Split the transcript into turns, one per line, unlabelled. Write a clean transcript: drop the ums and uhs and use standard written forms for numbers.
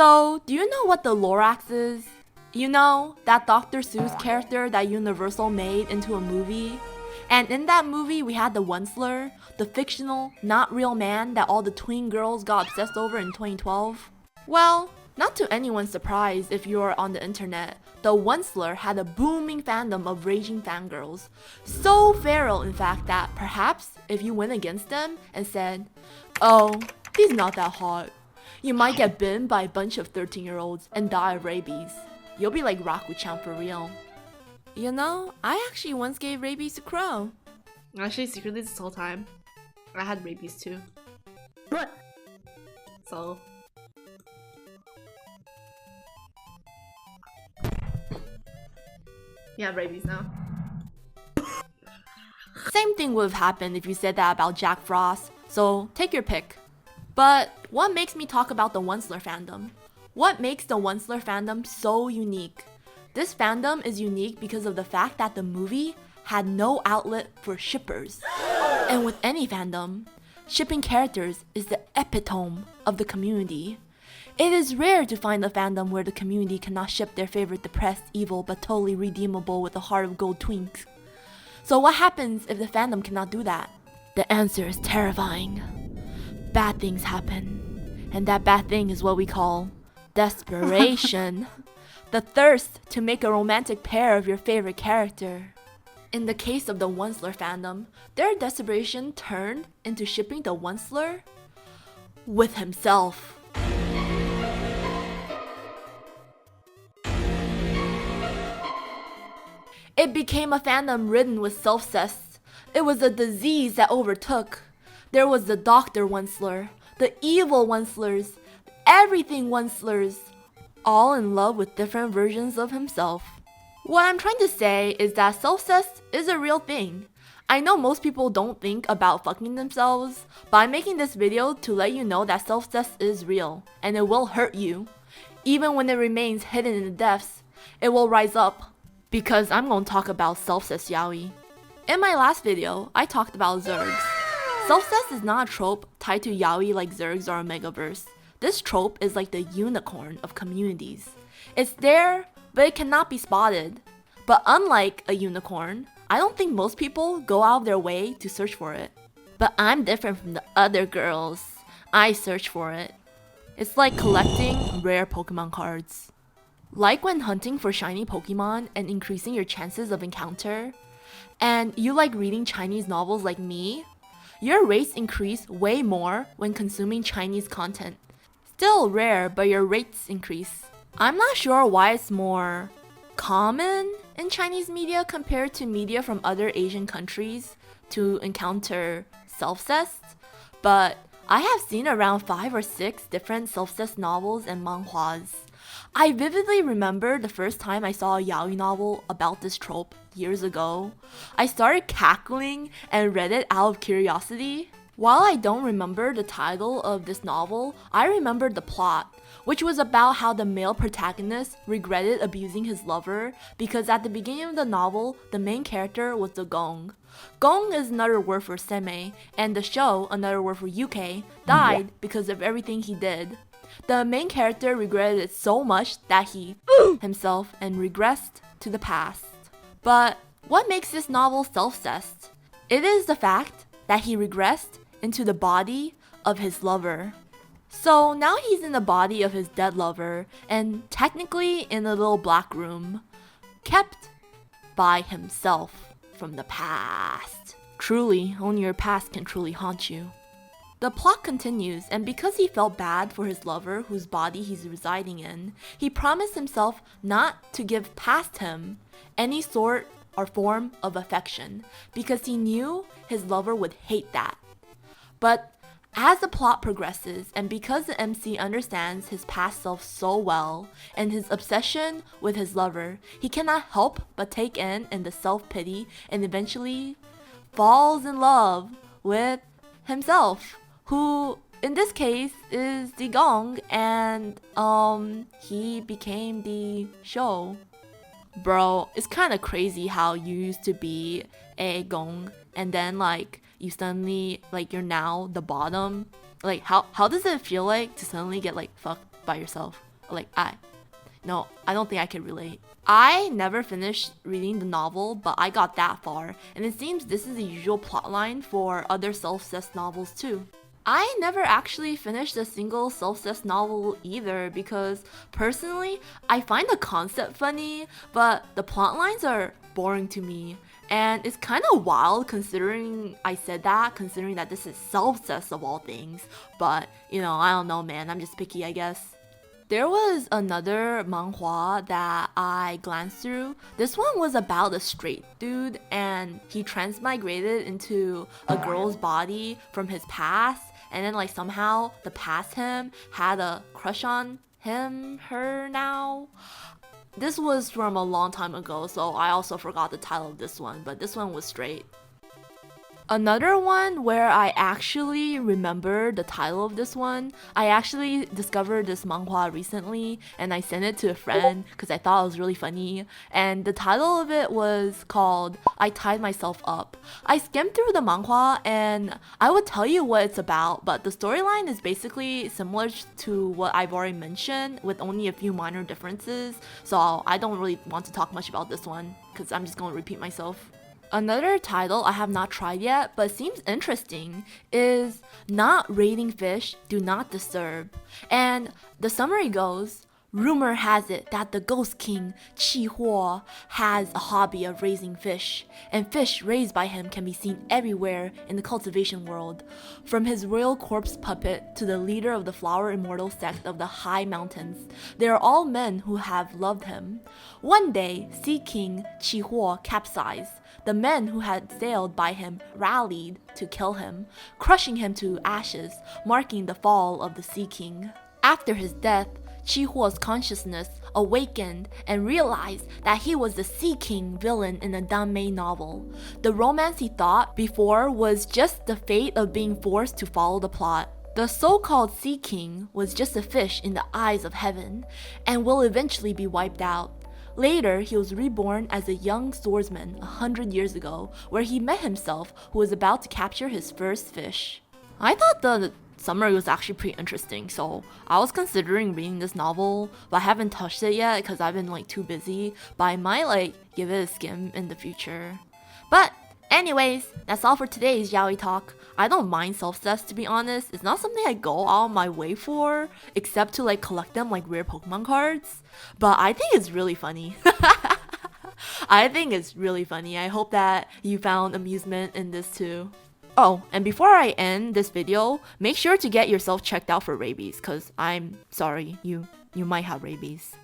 So, do you know what the Lorax is? You know, that Dr. Seuss character that Universal made into a movie? And in that movie, we had the Onceler, the fictional, not real man that all the tween girls got obsessed over in 2012. Well, not to anyone's surprise if you're on the internet, the Onceler had a booming fandom of raging fangirls. So feral, in fact, that perhaps if you went against them and said, "Oh, he's not that hot," you might get bitten by a bunch of 13-year-olds and die of rabies. You'll be like Raku-chan for real. You know, I actually once gave rabies to Crow.
Actually, secretly this whole time, I had rabies too.
What?
So... you have rabies now.
Same thing would have happened if you said that about Jack Frost, so take your pick. But what makes me talk about the Onceler fandom? What makes the Onceler fandom so unique? This fandom is unique because of the fact that the movie had no outlet for shippers. And with any fandom, shipping characters is the epitome of the community. It is rare to find a fandom where the community cannot ship their favorite depressed, evil, but totally redeemable with a heart of gold twinks. So what happens if the fandom cannot do that? The answer is terrifying. Bad things happen. And that bad thing is what we call desperation. The thirst to make a romantic pair of your favorite character. In the case of the Onceler fandom, their desperation turned into shipping the Onceler with himself. It became a fandom ridden with self-cest. It was a disease that overtook. There was the Dr. Onceler, the evil Oncelers, everything Oncelers, all in love with different versions of himself. What I'm trying to say is that self-cest is a real thing. I know most people don't think about fucking themselves, but I'm making this video to let you know that self-cest is real, and it will hurt you. Even when it remains hidden in the depths, it will rise up. Because I'm gonna talk about self-cest yaoi. In my last video, I talked about zergs. Self-cest is not a trope tied to yaoi like zergs or Omegaverse. This trope is like the unicorn of communities. It's there, but it cannot be spotted. But unlike a unicorn, I don't think most people go out of their way to search for it. But I'm different from the other girls. I search for it. It's like collecting rare Pokemon cards. Like when hunting for shiny Pokemon and increasing your chances of encounter, and you like reading Chinese novels like me, your rates increase way more when consuming Chinese content. Still rare, but your rates increase. I'm not sure why it's more common in Chinese media compared to media from other Asian countries to encounter self-cest, but I have seen around 5 or 6 different self-cest novels and manhwas. I vividly remember the first time I saw a yaoi novel about this trope years ago. I started cackling and read it out of curiosity. While I don't remember the title of this novel, I remember the plot, which was about how the male protagonist regretted abusing his lover because at the beginning of the novel, the main character was the gong. Gong is another word for seme, and the show, another word for UK, died because of everything he did. The main character regretted it so much that he himself and regressed to the past. But what makes this novel self-cest? It is the fact that he regressed into the body of his lover. So now he's in the body of his dead lover and technically in a little black room, kept by himself from the past. Truly, only your past can truly haunt you. The plot continues, and because he felt bad for his lover whose body he's residing in, he promised himself not to give past him any sort or form of affection because he knew his lover would hate that. But as the plot progresses, and because the MC understands his past self so well and his obsession with his lover, he cannot help but take in the self-pity and eventually falls in love with himself, who in this case is the gong, and he became the show. Bro, it's kind of crazy how you used to be a gong and then like you suddenly like you're now the bottom. Like how does it feel like to suddenly get like fucked by yourself? Like, no, I don't think I can relate. I never finished reading the novel, but I got that far, and it seems this is the usual plotline for other Selfcest novels too. I never actually finished a single Selfcest novel either because personally, I find the concept funny, but the plot lines are boring to me. And it's kind of wild considering considering that this is Selfcest of all things. But, I don't know, man, I'm just picky, I guess. There was another manhwa that I glanced through. This one was about a straight dude and he transmigrated into a girl's body from his past, and then like somehow the past him had a crush on her now. This was from a long time ago, so I also forgot the title of this one, but this one was straight. Another one where I actually remember the title of this one, I actually discovered this manhwa recently and I sent it to a friend because I thought it was really funny. And the title of it was called I Tied Myself Up. I skimmed through the manhwa and I would tell you what it's about, but the storyline is basically similar to what I've already mentioned with only a few minor differences. So I don't really want to talk much about this one because I'm just going to repeat myself. Another title I have not tried yet but seems interesting is Not Raiding Fish, Do Not Disturb. And the summary goes, rumor has it that the Ghost King, Chi Huo, has a hobby of raising fish, and fish raised by him can be seen everywhere in the cultivation world. From his royal corpse puppet to the leader of the flower immortal sect of the High Mountains, they are all men who have loved him. One day, Sea King Chi Huo capsized. The men who had sailed by him rallied to kill him, crushing him to ashes, marking the fall of the Sea King. After his death, Chi Huo's consciousness awakened and realized that he was the Sea King villain in the Danmei novel. The romance he thought before was just the fate of being forced to follow the plot. The so-called Sea King was just a fish in the eyes of heaven and will eventually be wiped out. Later, he was reborn as a young swordsman 100 years ago, where he met himself who was about to capture his first fish. I thought the summary was actually pretty interesting, so I was considering reading this novel, but I haven't touched it yet because I've been too busy, but I might give it a skim in the future. But anyways, that's all for today's Yaoi Talk. I don't mind Selfcest, to be honest. It's not something I go out of my way for, except to collect them like rare Pokemon cards. But I think it's really funny. I think it's really funny. I hope that you found amusement in this too. Oh, and before I end this video, make sure to get yourself checked out for rabies, cause I'm sorry, you might have rabies.